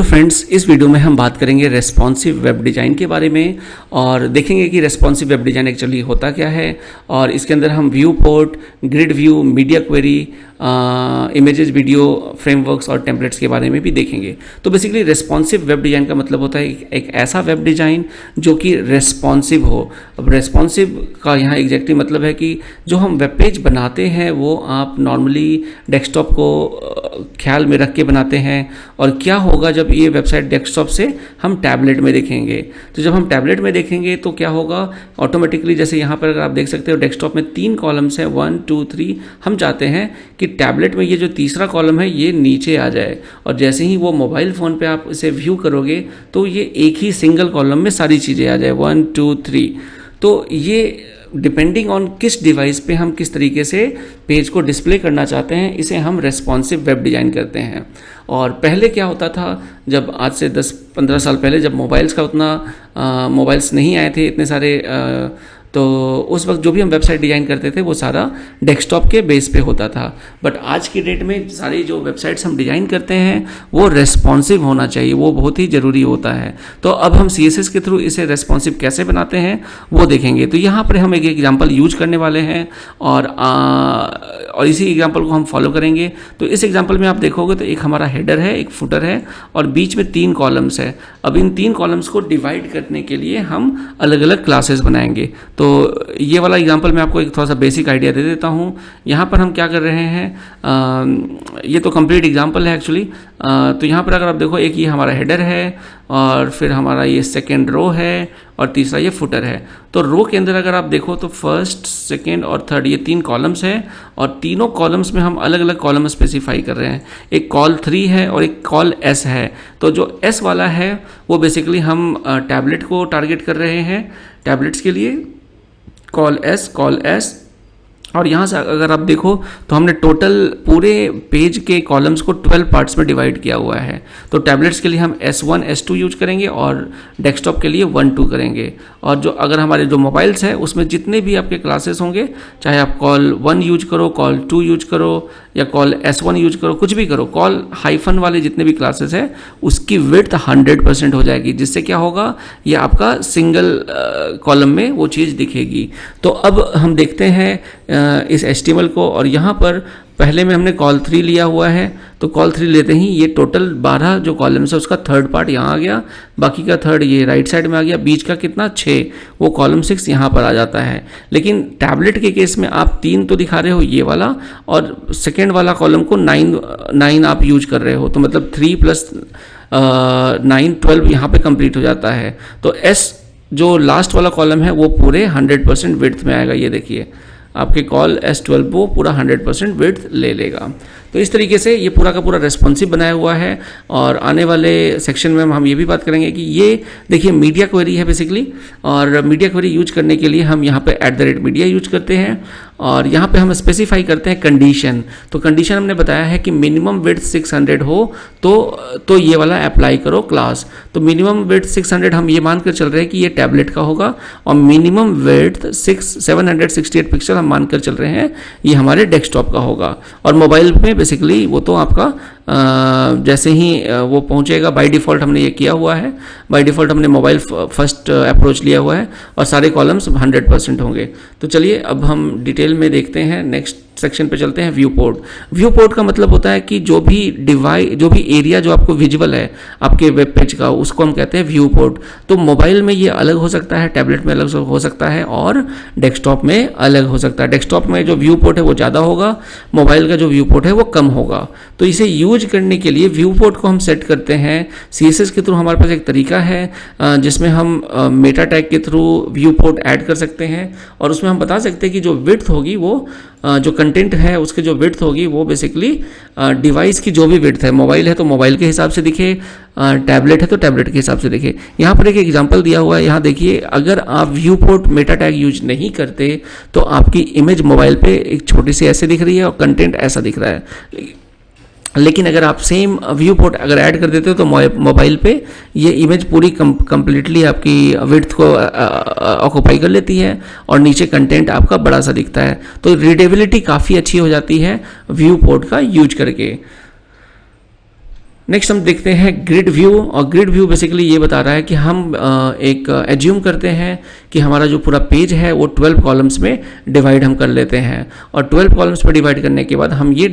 Hello friends, इस video में हम बात करेंगे रेस्पॉन्सिव वेब डिज़ाइन के बारे में और देखेंगे कि रेस्पॉन्सिव वेब डिज़ाइन एक्चुअली होता क्या है। और इसके अंदर हम view port, grid view, media query, images, video frameworks और टेम्पलेट्स के बारे में भी देखेंगे। तो बेसिकली रेस्पॉन्सिव वेब डिज़ाइन का मतलब होता है एक ऐसा वेब डिज़ाइन जो कि रेस्पॉन्सिव हो। अब रेस्पॉन्सिव का यहाँ एग्जैक्टली मतलब है कि जो हम वेब पेज बनाते हैं वो आप नॉर्मली डेस्कटॉप को ख्याल में रख के बनाते हैं, और क्या होगा जब ये वेबसाइट डेस्कटॉप से हम टैबलेट में देखेंगे। तो जब हम टैबलेट में देखेंगे तो क्या होगा, ऑटोमेटिकली जैसे यहाँ पर अगर आप देख सकते हो डेस्कटॉप में 3 कॉलम्स हैं, 1 2 3। हम चाहते हैं कि टैबलेट में ये जो तीसरा कॉलम है ये नीचे आ जाए, और जैसे ही वो मोबाइल फ़ोन पे आप इसे व्यू करोगे तो ये एक ही सिंगल कॉलम में सारी चीज़ें आ जाए, 1 2 3। तो ये डिपेंडिंग ऑन किस डिवाइस पे हम किस तरीके से पेज को डिस्प्ले करना चाहते हैं, इसे हम रेस्पॉन्सिव वेब डिज़ाइन करते हैं। और पहले क्या होता था, जब आज से 10-15 साल पहले जब मोबाइल्स का उतना मोबाइल्स नहीं आए थे इतने सारे, तो उस वक्त जो भी हम वेबसाइट डिज़ाइन करते थे वो सारा डेस्कटॉप के बेस पे होता था। बट आज की डेट में सारी जो वेबसाइट्स हम डिज़ाइन करते हैं वो रेस्पॉन्सिव होना चाहिए, वो बहुत ही ज़रूरी होता है। तो अब हम CSS के थ्रू इसे रेस्पॉन्सिव कैसे बनाते हैं वो देखेंगे। तो यहाँ पर हम एक एग्जांपल यूज करने वाले हैं और इसी एग्जांपल को हम फॉलो करेंगे। तो इस एग्जांपल में आप देखोगे तो एक हमारा हेडर है, एक फुटर है और बीच में 3 कॉलम्स है। अब इन 3 कॉलम्स को डिवाइड करने के लिए हम अलग अलग क्लासेस बनाएंगे। तो ये वाला एग्जांपल मैं आपको एक थोड़ा सा बेसिक आइडिया दे देता हूँ। यहाँ पर हम क्या कर रहे हैं, ये तो कंप्लीट एग्जांपल है एक्चुअली। तो यहाँ पर अगर आप देखो, एक ये हमारा हेडर है और फिर हमारा ये सेकेंड रो है और तीसरा ये फुटर है। तो रो के अंदर अगर आप देखो तो फर्स्ट, सेकेंड और थर्ड ये 3 कॉलम्स हैं, और तीनों कॉलम्स में हम अलग अलग कॉलम स्पेसिफाई कर रहे हैं। एक कॉल 3 है और एक कॉल S है। तो जो S वाला है वो बेसिकली हम टैबलेट को टारगेट कर रहे हैं, टैबलेट्स के लिए कॉल S। और यहाँ से अगर आप देखो तो हमने टोटल पूरे पेज के कॉलम्स को 12 पार्ट्स में डिवाइड किया हुआ है। तो टैबलेट्स के लिए हम S1 S2 यूज करेंगे और डेस्कटॉप के लिए 1 2 करेंगे। और जो अगर हमारे जो मोबाइल्स है उसमें जितने भी आपके क्लासेस होंगे, चाहे आप कॉल 1 यूज करो, कॉल 2 यूज करो या कॉल S1 यूज करो, कुछ भी करो, कॉल हाइफन वाले जितने भी क्लासेस है उसकी विड्थ 100% हो जाएगी, जिससे क्या होगा, ये आपका सिंगल कॉलम में वो चीज़ दिखेगी। तो अब हम देखते हैं इस HTML को, और यहाँ पर पहले में हमने कॉल 3 लिया हुआ है। तो कॉल 3 लेते ही ये टोटल 12 जो कॉलम्स है उसका थर्ड पार्ट यहाँ आ गया, बाकी का थर्ड ये राइट साइड में आ गया, बीच का कितना 6, वो कॉलम 6 यहाँ पर आ जाता है। लेकिन टैबलेट के केस में आप 3 तो दिखा रहे हो ये वाला, और सेकेंड वाला कॉलम को 9 आप यूज कर रहे हो। तो मतलब 3 + 9 12 यहाँ पे कंप्लीट हो जाता है। तो S जो लास्ट वाला कॉलम है वो पूरे 100% विड्थ में आएगा। ये देखिए आपके कॉल S12 वो पूरा 100% विड्थ ले लेगा। तो इस तरीके से ये पूरा का पूरा रेस्पॉन्सिव बनाया हुआ है। और आने वाले सेक्शन में हम ये भी बात करेंगे कि ये देखिए मीडिया क्वेरी है बेसिकली, और मीडिया क्वेरी यूज करने के लिए हम यहाँ पे @media यूज करते हैं, और यहाँ पे हम स्पेसिफाई करते हैं कंडीशन। तो कंडीशन हमने बताया है कि मिनिमम विड्थ 600 हो तो ये वाला अप्लाई करो क्लास। तो मिनिमम विड्थ 600 हम ये मानकर चल रहे हैं कि ये टैबलेट का होगा, और मिनिमम विड्थ 768 पिक्सल हम मानकर चल रहे हैं ये हमारे डेस्कटॉप का होगा। और मोबाइल में बेसिकली वो तो आपका जैसे ही वो पहुंचेगा, बाय डिफ़ॉल्ट हमने ये किया हुआ है, बाय डिफ़ॉल्ट हमने मोबाइल फर्स्ट अप्रोच लिया हुआ है, और सारे कॉलम्स 100% होंगे। तो चलिए अब हम डिटेल में देखते हैं, नेक्स्ट सेक्शन पे चलते हैं। View port. व्यू पोर्ट का मतलब होता है कि जो भी एरिया जो आपको विजुअल है आपके वेब पेज का, उसको हम कहते हैं व्यू पोर्ट। तो मोबाइल में ये अलग हो सकता है, टैबलेट में अलग हो सकता है, और डेस्कटॉप में अलग हो सकता है। डेस्कटॉप में जो व्यू पोर्ट है वो ज़्यादा होगा, मोबाइल का जो व्यू पोर्ट है वो कम होगा। तो इसे यूज करने के लिए व्यू पोर्ट को हम सेट करते हैं CSS के थ्रू। हमारे पास एक तरीका है जिसमें हम मेटा टैग के थ्रू व्यू पोर्ट ऐड कर सकते हैं, और उसमें हम बता सकते हैं कि जो विड्थ होगी वो जो कंटेंट है उसके जो विड्थ होगी वो बेसिकली डिवाइस की जो भी विड्थ है, मोबाइल है तो मोबाइल के हिसाब से दिखे, टैबलेट है तो टैबलेट के हिसाब से दिखे। यहाँ पर एक एग्जांपल दिया हुआ है, यहाँ देखिए, अगर आप view port Meta tag use नहीं करते तो आपकी इमेज मोबाइल पे एक छोटी सी ऐसे दिख रही है और कंटेंट ऐसा दिख रहा है। लेकिन अगर आप सेम व्यू पोर्ट अगर ऐड कर देते हो तो मोबाइल पे ये इमेज पूरी कंप्लीटली आपकी विड्थ को ऑक्यूपाई कर लेती है, और नीचे कंटेंट आपका बड़ा सा दिखता है। तो रीडेबिलिटी काफ़ी अच्छी हो जाती है व्यू पोर्ट का यूज करके। नेक्स्ट हम देखते हैं ग्रिड व्यू, और ग्रिड व्यू बेसिकली ये बता रहा है कि हम एक एज्यूम करते हैं कि हमारा जो पूरा पेज है वो 12 कॉलम्स में डिवाइड हम कर लेते हैं, और 12 कॉलम्स में डिवाइड करने के बाद हम ये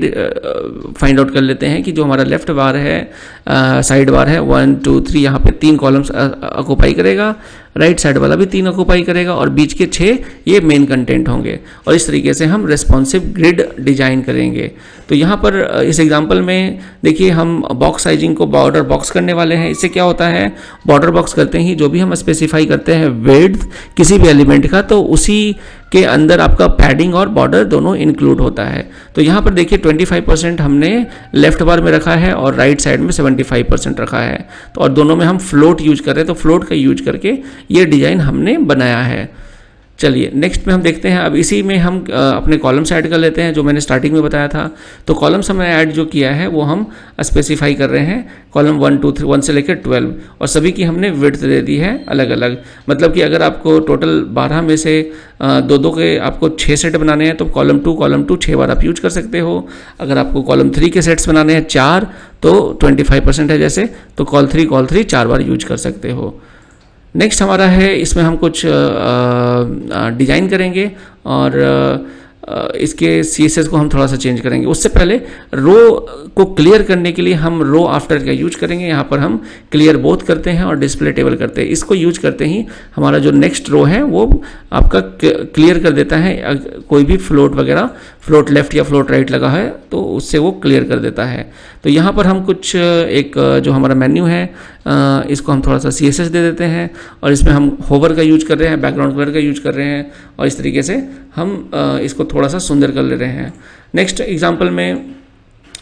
फाइंड आउट कर लेते हैं कि जो हमारा लेफ्ट बार है, साइड बार है 1 2 3, यहाँ पे 3 कॉलम्स ऑक्यूपाई करेगा, राइट साइड वाला भी 3 ऑक्यूपाई करेगा, और बीच के 6 ये मेन कंटेंट होंगे। और इस तरीके से हम रेस्पॉन्सिव ग्रिड डिजाइन करेंगे। तो यहाँ पर इस एग्जांपल में देखिए हम बॉक्स साइजिंग को बॉर्डर बॉक्स करने वाले हैं। इससे क्या होता है, बॉर्डर बॉक्स करते ही जो भी हम स्पेसिफाई करते हैं विड्थ किसी भी एलिमेंट का, तो उसी के अंदर आपका पैडिंग और बॉर्डर दोनों इंक्लूड होता है। तो यहाँ पर देखिए 25% हमने लेफ्ट बार में रखा है और राइट साइड में 75% रखा है। तो और दोनों में हम फ्लोट यूज कर रहे हैं, तो फ्लोट का यूज करके ये डिज़ाइन हमने बनाया है। चलिए नेक्स्ट में हम देखते हैं, अब इसी में हम अपने कॉलम्स ऐड कर लेते हैं जो मैंने स्टार्टिंग में बताया था। तो कॉलम्स हमने ऐड जो किया है वो हम स्पेसिफाई कर रहे हैं, कॉलम 1 2 3 1 से लेकर 12, और सभी की हमने विड्थ दे दी है अलग अलग। मतलब कि अगर आपको टोटल 12 में से दो दो के आपको 6 सेट बनाने हैं तो कॉलम 2 6 बार आप यूज कर सकते हो। अगर आपको कॉलम 3 के सेट्स बनाने हैं 4, तो 25% है जैसे, तो कॉल 3 4 बार यूज कर सकते हो। नेक्स्ट हमारा है, इसमें हम कुछ डिज़ाइन करेंगे और इसके CSS को हम थोड़ा सा चेंज करेंगे। उससे पहले रो को क्लियर करने के लिए हम रो आफ्टर का यूज करेंगे। यहाँ पर हम क्लियर बोथ करते हैं और डिस्प्ले टेबल करते हैं। इसको यूज करते ही हमारा जो नेक्स्ट रो है वो आपका क्लियर कर देता है। कोई भी फ्लोट वगैरह, फ्लोट लेफ्ट या फ्लोट राइट लगा है तो उससे वो क्लियर कर देता है। तो यहाँ पर हम कुछ एक जो हमारा मेन्यू है इसको हम थोड़ा सा CSS दे देते हैं, और इसमें हम होवर का यूज कर रहे हैं, बैकग्राउंड कलर का यूज कर रहे हैं, और इस तरीके से हम इसको थोड़ा सा सुंदर कर ले रहे हैं। नेक्स्ट एग्जांपल में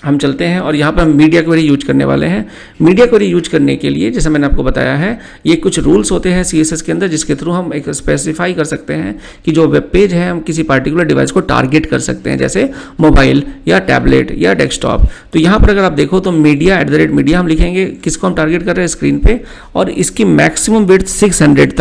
हम चलते हैं और यहाँ पर हम मीडिया क्वेरी यूज करने वाले हैं। मीडिया क्वेरी यूज करने के लिए जैसे मैंने आपको बताया है, ये कुछ रूल्स होते हैं CSS के अंदर जिसके थ्रू हम एक स्पेसिफाई कर सकते हैं कि जो वेब पेज है हम किसी पार्टिकुलर डिवाइस को टारगेट कर सकते हैं, जैसे मोबाइल या टैबलेट या डेस्कटॉप। तो यहाँ पर अगर आप देखो तो मीडिया @मीडिया हम लिखेंगे, किसको हम टारगेट कर रहे हैं स्क्रीन पे, और इसकी मैक्सिमम विड्थ 600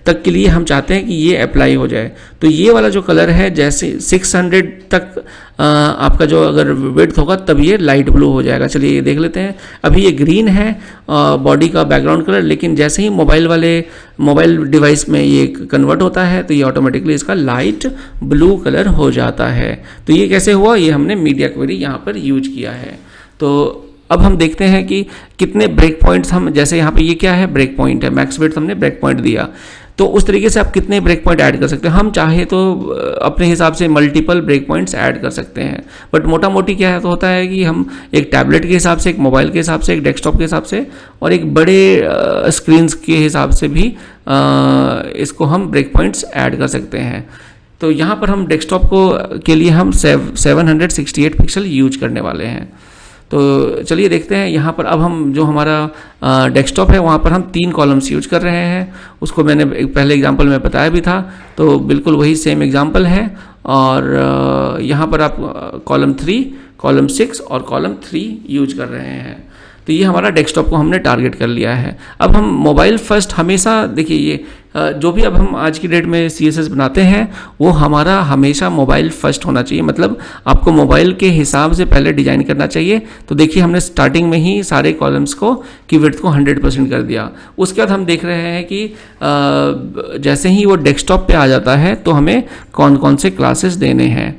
तक के लिए हम चाहते हैं कि ये अप्लाई हो जाए। तो ये वाला जो कलर है, जैसे 600 तक आपका जो अगर विड्थ होगा तब ये लाइट ब्लू हो जाएगा। चलिए ये देख लेते हैं। अभी ये ग्रीन है बॉडी का बैकग्राउंड कलर, लेकिन जैसे ही मोबाइल डिवाइस में ये कन्वर्ट होता है तो ये ऑटोमेटिकली इसका लाइट ब्लू कलर हो जाता है। तो ये कैसे हुआ, ये हमने मीडिया क्वेरी यहाँ पर यूज किया है। तो अब हम देखते हैं कि कितने ब्रेक पॉइंट्स हम, जैसे यहाँ पे ये क्या है, ब्रेक पॉइंट है, मैक्स विड्थ हमने ब्रेक पॉइंट दिया, तो उस तरीके से आप कितने ब्रेक पॉइंट ऐड कर सकते हैं। हम चाहे तो अपने हिसाब से मल्टीपल ब्रेक पॉइंट्स ऐड कर सकते हैं, बट मोटा मोटी क्या है तो होता है कि हम एक टैबलेट के हिसाब से, एक मोबाइल के हिसाब से, एक डेस्कटॉप के हिसाब से और एक बड़े स्क्रीन्स के हिसाब से भी इसको हम ब्रेक पॉइंट्स ऐड कर सकते हैं। तो यहाँ पर हम डेस्कटॉप के लिए हम 768 पिक्सल यूज करने वाले हैं। तो चलिए देखते हैं यहाँ पर। अब हम जो हमारा डेस्कटॉप है वहाँ पर हम 3 कॉलम्स यूज कर रहे हैं, उसको मैंने पहले एग्जांपल में बताया भी था, तो बिल्कुल वही सेम एग्जांपल है। और यहाँ पर आप कॉलम 3, कॉलम 6 और कॉलम 3 यूज कर रहे हैं। तो ये हमारा डेस्कटॉप को हमने टारगेट कर लिया है। अब हम मोबाइल फर्स्ट हमेशा, देखिए ये जो भी अब हम आज की डेट में CSS बनाते हैं वो हमारा हमेशा मोबाइल फर्स्ट होना चाहिए, मतलब आपको मोबाइल के हिसाब से पहले डिजाइन करना चाहिए। तो देखिए हमने स्टार्टिंग में ही सारे कॉलम्स को की विड्थ को 100% कर दिया। उसके बाद हम देख रहे हैं कि जैसे ही वो डेस्कटॉप पे आ जाता है तो हमें कौन कौन से क्लासेस देने हैं,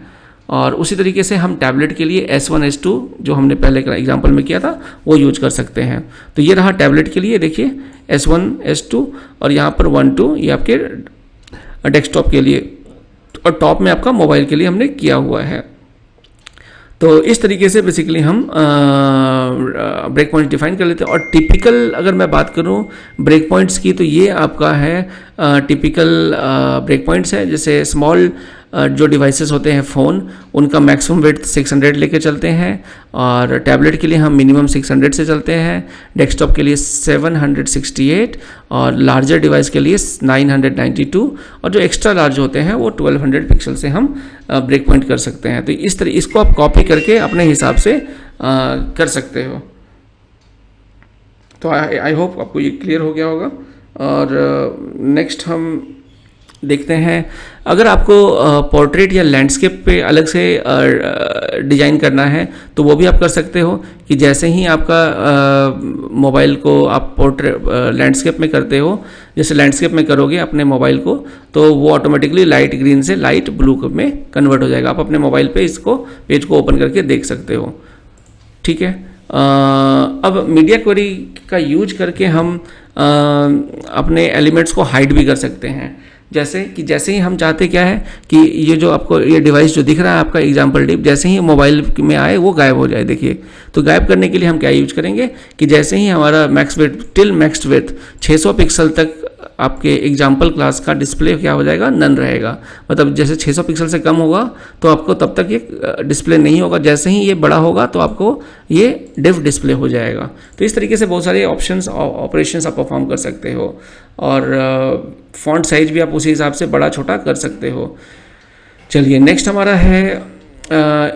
और उसी तरीके से हम टैबलेट के लिए S1 S2 जो हमने पहले एग्जांपल में किया था वो यूज कर सकते हैं। तो ये रहा टैबलेट के लिए, देखिए S1 S2 और यहाँ पर 1 2 ये आपके डेस्कटॉप के लिए, और टॉप में आपका मोबाइल के लिए हमने किया हुआ है। तो इस तरीके से बेसिकली हम ब्रेक पॉइंट्स डिफाइन कर लेते हैं। और टिपिकल अगर मैं बात करूं ब्रेक पॉइंट्स की, तो ये आपका है टिपिकल ब्रेक पॉइंट्स है। जैसे स्मॉल जो डिवाइसेस होते हैं फ़ोन, उनका मैक्सिमम विड्थ 600 लेके चलते हैं, और टैबलेट के लिए हम मिनिमम 600 से चलते हैं, डेस्कटॉप के लिए 768 और लार्जर डिवाइस के लिए 992, और जो एक्स्ट्रा लार्ज होते हैं वो 1200 पिक्सल से हम ब्रेक पॉइंट कर सकते हैं। तो इस तरह इसको आप कॉपी करके अपने हिसाब से कर सकते हो। तो आई होप आपको ये क्लियर हो गया होगा। और नेक्स्ट हम देखते हैं। अगर आपको पोर्ट्रेट या लैंडस्केप पे अलग से डिज़ाइन करना है तो वो भी आप कर सकते हो कि जैसे ही आपका मोबाइल को आप पोर्ट्रेट लैंडस्केप में करते हो, जैसे लैंडस्केप में करोगे अपने मोबाइल को, तो वो ऑटोमेटिकली लाइट ग्रीन से लाइट ब्लू में कन्वर्ट हो जाएगा। आप अपने मोबाइल पे इसको पेज को ओपन करके देख सकते हो। ठीक है। अब मीडिया क्वेरी का यूज करके हम अपने एलिमेंट्स को हाइड भी कर सकते हैं। जैसे ही हम चाहते क्या है कि ये जो आपको ये डिवाइस जो दिख रहा है आपका एग्जाम्पल टिप, जैसे ही मोबाइल में आए वो गायब हो जाए। देखिए, तो गायब करने के लिए हम क्या यूज करेंगे कि जैसे ही हमारा max width till max width 600 pixel तक आपके एग्जाम्पल क्लास का डिस्प्ले क्या हो जाएगा, नन रहेगा। मतलब जैसे 600 पिक्सल से कम होगा तो आपको तब तक ये डिस्प्ले नहीं होगा, जैसे ही ये बड़ा होगा तो आपको ये डिव डिस्प्ले हो जाएगा। तो इस तरीके से बहुत सारे ऑप्शंस ऑपरेशंस आप परफॉर्म कर सकते हो, और फॉन्ट साइज भी आप उसी हिसाब से बड़ा छोटा कर सकते हो। चलिए, नेक्स्ट हमारा है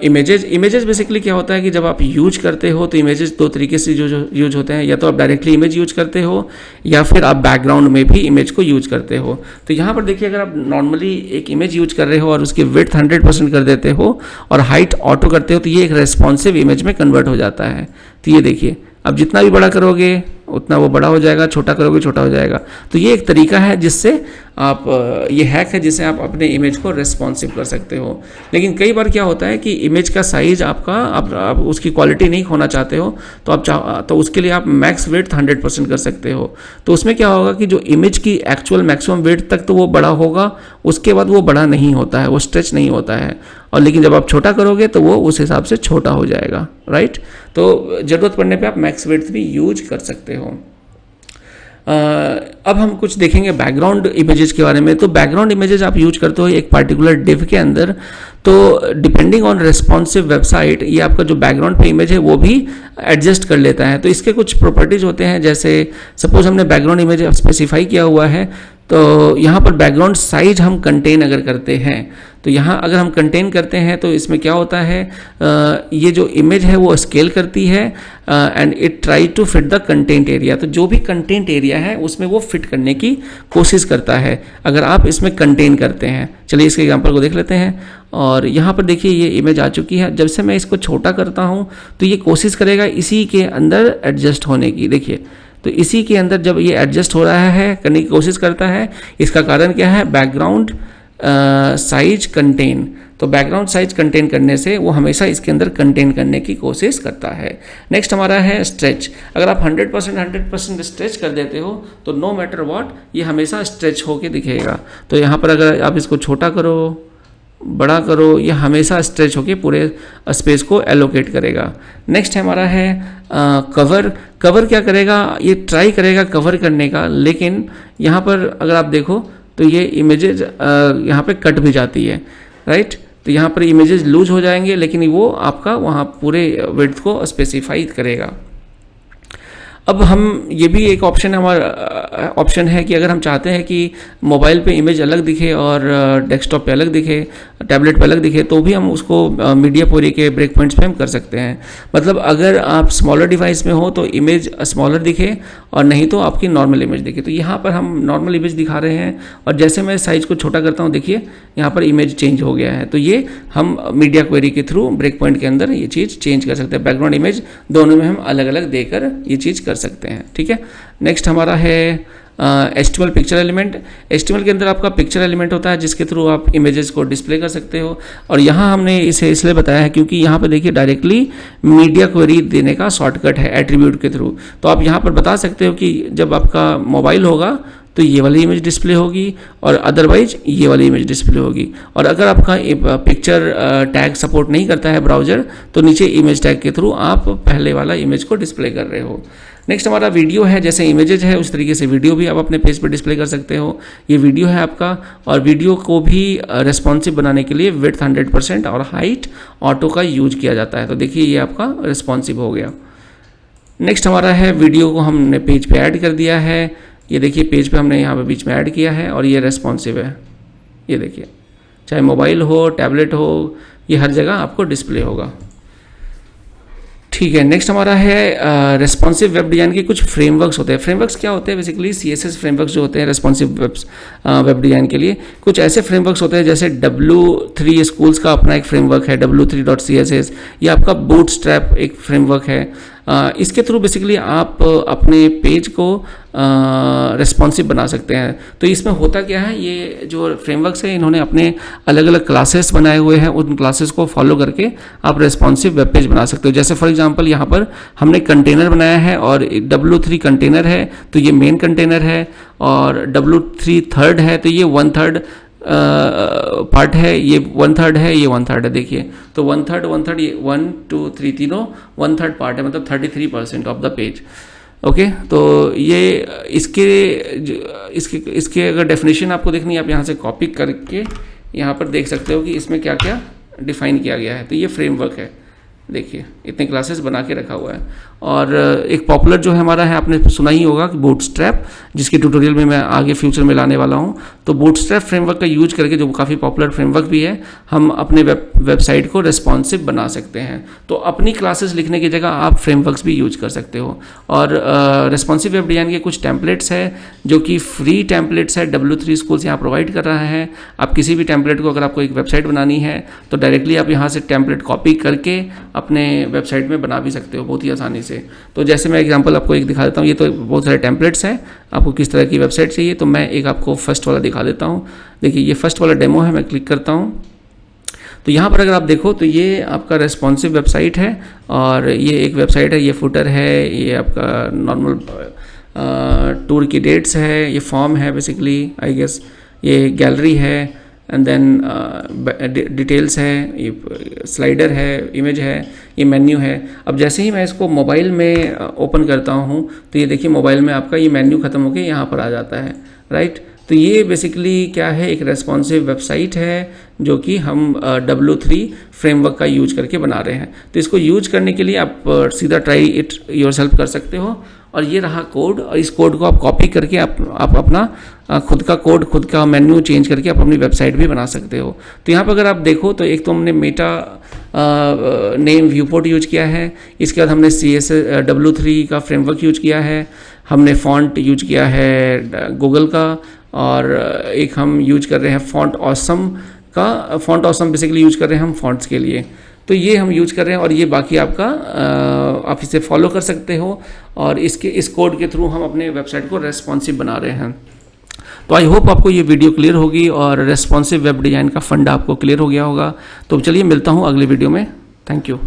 इमेजेस बेसिकली क्या होता है कि जब आप यूज करते हो तो इमेजेस दो तरीके से जो यूज होते हैं, या तो आप डायरेक्टली इमेज यूज करते हो या फिर आप बैकग्राउंड में भी इमेज को यूज करते हो। तो यहाँ पर देखिए, अगर आप नॉर्मली एक इमेज यूज कर रहे हो और उसकी विड्थ 100% कर देते हो और हाइट ऑटो करते हो तो ये एक रेस्पॉन्सिव इमेज में कन्वर्ट हो जाता है। तो ये देखिए, अब जितना भी बड़ा करोगे उतना वो बड़ा हो जाएगा, छोटा करोगे छोटा हो जाएगा। तो ये एक तरीका है जिससे आप, ये हैक है जिससे आप अपने इमेज को रेस्पॉन्सिव कर सकते हो। लेकिन कई बार क्या होता है कि इमेज का साइज आपका, आप उसकी क्वालिटी नहीं खोना चाहते हो तो उसके लिए आप मैक्स विड्थ 100% कर सकते हो। तो उसमें क्या होगा कि जो इमेज की एक्चुअल मैक्सिमम विड्थ तक तो वो बड़ा होगा, उसके बाद वो बड़ा नहीं होता है, वो स्ट्रेच नहीं होता है। और लेकिन जब आप छोटा करोगे तो वो उस हिसाब से छोटा हो जाएगा, राइट। तो ज़रूरत पड़ने पे आप मैक्स विड्थ भी यूज कर सकते हो। अब हम कुछ देखेंगे बैकग्राउंड इमेजेस के बारे में। तो बैकग्राउंड इमेजेस आप यूज करते हो एक पार्टिकुलर डिव के अंदर, तो डिपेंडिंग ऑन रेस्पॉन्सिव वेबसाइट ये आपका जो बैकग्राउंड पे इमेज है वो भी एडजस्ट कर लेता है। तो इसके कुछ प्रॉपर्टीज होते हैं, जैसे सपोज हमने बैकग्राउंड इमेज स्पेसिफाई किया हुआ है, तो यहाँ पर बैकग्राउंड साइज हम कंटेन अगर करते हैं, तो यहाँ अगर हम कंटेन करते हैं तो इसमें क्या होता है, ये जो इमेज है वो स्केल करती है and it try to fit the content area. तो जो भी कंटेंट एरिया है उसमें वो फिट करने की कोशिश करता है अगर आप इसमें कंटेन करते हैं। चलिए इसके एग्जांपल को देख लेते हैं। और यहाँ पर देखिए ये इमेज आ चुकी है। जब से मैं इसको छोटा करता हूँ तो ये कोशिश करेगा इसी के अंदर एडजस्ट होने की। देखिए, तो इसी के अंदर जब ये एडजस्ट हो रहा है, करने की कोशिश करता है, इसका कारण क्या है, बैकग्राउंड साइज कंटेन। तो बैकग्राउंड साइज कंटेन करने से वो हमेशा इसके अंदर कंटेन करने की कोशिश करता है। नेक्स्ट हमारा है स्ट्रेच। अगर आप 100% स्ट्रेच कर देते हो तो नो मैटर व्हाट ये हमेशा स्ट्रेच होके दिखेगा। तो यहाँ पर अगर आप इसको छोटा करो, बड़ा करो, ये हमेशा स्ट्रेच होके पूरे स्पेस को एलोकेट करेगा। नेक्स्ट हमारा है कवर। कवर क्या करेगा, ये ट्राई करेगा कवर करने का, लेकिन यहाँ पर अगर आप देखो तो ये इमेजेस यहाँ पे कट भी जाती है, राइट। तो यहाँ पर इमेजेस लूज हो जाएंगे, लेकिन वो आपका वहाँ पूरे विड्थ को स्पेसिफाई करेगा। अब हम ये भी एक ऑप्शन हमारा ऑप्शन है कि अगर हम चाहते हैं कि मोबाइल पे इमेज अलग दिखे और डेस्कटॉप पे अलग दिखे, टैबलेट पे अलग दिखे, तो भी हम उसको मीडिया क्वेरी के ब्रेक पॉइंट्स पे हम कर सकते हैं। मतलब अगर आप स्मॉलर डिवाइस में हो तो इमेज स्मॉलर दिखे और नहीं तो आपकी नॉर्मल इमेज दिखे। तो यहाँ पर हम नॉर्मल इमेज दिखा रहे हैं और जैसे मैं साइज को छोटा करता हूँ, देखिए यहाँ पर इमेज चेंज हो गया है। तो ये हम मीडिया क्वेरी के थ्रू ब्रेक पॉइंट के अंदर ये चीज़ चेंज कर सकते हैं। बैकग्राउंड इमेज दोनों में हम अलग अलग देकर ये चीज़ कर सकते हैं, ठीक है। नेक्स्ट हमारा है HTML पिक्चर एलिमेंट। HTML के अंदर आपका पिक्चर एलिमेंट होता है जिसके थ्रू आप इमेजेस को डिस्प्ले कर सकते हो। और यहाँ हमने इसे इसलिए बताया है क्योंकि यहाँ पर देखिए डायरेक्टली मीडिया क्वेरी देने का शॉर्टकट है एट्रीब्यूट के थ्रू। तो आप यहाँ पर बता सकते हो कि जब आपका मोबाइल होगा तो ये वाली इमेज डिस्प्ले होगी और अदरवाइज ये वाली इमेज डिस्प्ले होगी। और अगर आपका पिक्चर टैग सपोर्ट नहीं करता है ब्राउज़र, तो नीचे इमेज टैग के थ्रू आप पहले वाला इमेज को डिस्प्ले कर रहे हो। नेक्स्ट हमारा वीडियो है। जैसे इमेजेज है उस तरीके से वीडियो भी आप अपने पेज पर डिस्प्ले कर सकते हो। ये वीडियो है आपका, और वीडियो को भी रेस्पॉन्सिव बनाने के लिए विड्थ 100% और हाइट ऑटो का यूज किया जाता है। तो देखिए ये आपका रेस्पॉन्सिव हो गया। नेक्स्ट हमारा है वीडियो को हमने पेज पे ऐड कर दिया है। ये देखिए पेज पे हमने यहाँ पे बीच में ऐड किया है और ये रेस्पॉन्सिव है। ये देखिए, चाहे मोबाइल हो, टैबलेट हो, ये हर जगह आपको डिस्प्ले होगा, ठीक है, नेक्स्ट हमारा है रेस्पॉन्सिव वेब डिज़ाइन के कुछ फ्रेमवर्क्स होते हैं। फ्रेमवर्क्स क्या होते हैं? बेसिकली CSS फ्रेमवर्क्स जो होते हैं रेस्पॉन्सिव वेब डिज़ाइन के लिए, कुछ ऐसे फ्रेमवर्क्स होते हैं जैसे W3 स्कूल्स का अपना एक फ्रेमवर्क है W3.css, या आपका बूटस्ट्रैप एक फ्रेमवर्क है। इसके थ्रू बेसिकली आप अपने पेज को रेस्पॉन्सिव बना सकते हैं। तो इसमें होता क्या है, ये जो फ्रेमवर्क्स है इन्होंने अपने अलग अलग क्लासेस बनाए हुए हैं, उन क्लासेस को फॉलो करके आप रेस्पॉन्सिव वेब पेज बना सकते हो। जैसे फॉर एग्जांपल यहाँ पर हमने कंटेनर बनाया है और W3 कंटेनर है तो ये मेन कंटेनर है, और W3 थर्ड है तो ये 1/3 पार्ट है, ये 1/3 है, ये 1/3 है। देखिए तो 1/3 ये 1 2 3 तीनों 1/3 पार्ट है, मतलब 33% ऑफ द पेज। ओके, तो ये इसके अगर डेफिनेशन आपको देखनी है, आप यहाँ से कॉपी करके यहाँ पर देख सकते हो कि इसमें क्या क्या डिफाइन किया गया है। तो ये फ्रेमवर्क है, देखिए इतने क्लासेस बना के रखा हुआ है। और एक पॉपुलर जो है हमारा है, आपने सुना ही होगा कि बूटस्ट्रैप, जिसकी ट्यूटोरियल में मैं आगे फ्यूचर में लाने वाला हूँ। तो बूटस्ट्रैप फ्रेमवर्क का यूज करके, जो काफ़ी पॉपुलर फ्रेमवर्क भी है, हम अपने वेबसाइट को रेस्पॉन्सिव बना सकते हैं। तो अपनी क्लासेस लिखने की जगह आप फ्रेमवर्क्स भी यूज कर सकते हो। और रेस्पॉन्सिव वेब डिज़ाइन के कुछ टेम्पलेट्स है जो कि फ्री टेम्पलेट्स है, W3 स्कूल्स यहाँ प्रोवाइड कर रहा है। आप किसी भी टेम्पलेट को, अगर आपको एक वेबसाइट बनानी है तो डायरेक्टली आप यहाँ से टेम्पलेट कॉपी करके अपने वेबसाइट में बना भी सकते हो बहुत ही आसानी से। तो जैसे मैं एग्जांपल आपको एक दिखा देता हूँ, ये तो बहुत सारे टेम्पलेट्स हैं, आपको किस तरह की वेबसाइट चाहिए, तो मैं एक आपको फर्स्ट वाला दिखा देता हूँ। देखिए ये फर्स्ट वाला डेमो है, मैं क्लिक करता हूँ तो यहाँ पर अगर आप देखो तो ये आपका रेस्पॉन्सिव वेबसाइट है, और ये एक वेबसाइट है, ये फुटर है, ये आपका नॉर्मल टूर की डेट्स है, ये फॉर्म है बेसिकली आई गेस, ये गैलरी है, एंड देन डिटेल्स है, ये स्लाइडर है, इमेज है, ये मेन्यू है। अब जैसे ही मैं इसको मोबाइल में ओपन करता हूँ तो ये देखिए मोबाइल में आपका ये मेन्यू ख़त्म होकर यहाँ पर आ जाता है, राइट। तो ये बेसिकली क्या है, एक रेस्पॉन्सिव वेबसाइट है जो कि हम W3 फ्रेमवर्क का यूज करके बना रहे हैं। तो इसको यूज करने के लिए आप सीधा ट्राई इट योरसेल्फ कर सकते हो। और ये रहा कोड, और इस कोड को आप कॉपी करके आप अपना खुद का कोड, खुद का मेन्यू चेंज करके आप अपनी वेबसाइट भी बना सकते हो। तो यहाँ पर अगर आप देखो तो एक तो हमने मेटा नेम व्यूपोर्ट यूज किया है, इसके बाद हमने CSS W3 का फ्रेमवर्क यूज किया है, हमने फॉन्ट यूज किया है गूगल का, और एक हम यूज कर रहे हैं फॉन्ट ऑसम का। फॉन्ट ऑसम बेसिकली यूज कर रहे हैं हम फॉन्ट्स के लिए। तो ये हम यूज कर रहे हैं, और ये बाकी आपका आप इसे फॉलो कर सकते हो, और इस कोड के थ्रू हम अपने वेबसाइट को रेस्पॉन्सिव बना रहे हैं। तो आई होप आपको ये वीडियो क्लियर होगी और रेस्पॉन्सिव वेब डिज़ाइन का फंडा आपको क्लियर हो गया होगा। तो चलिए मिलता हूँ अगले वीडियो में। Thank you.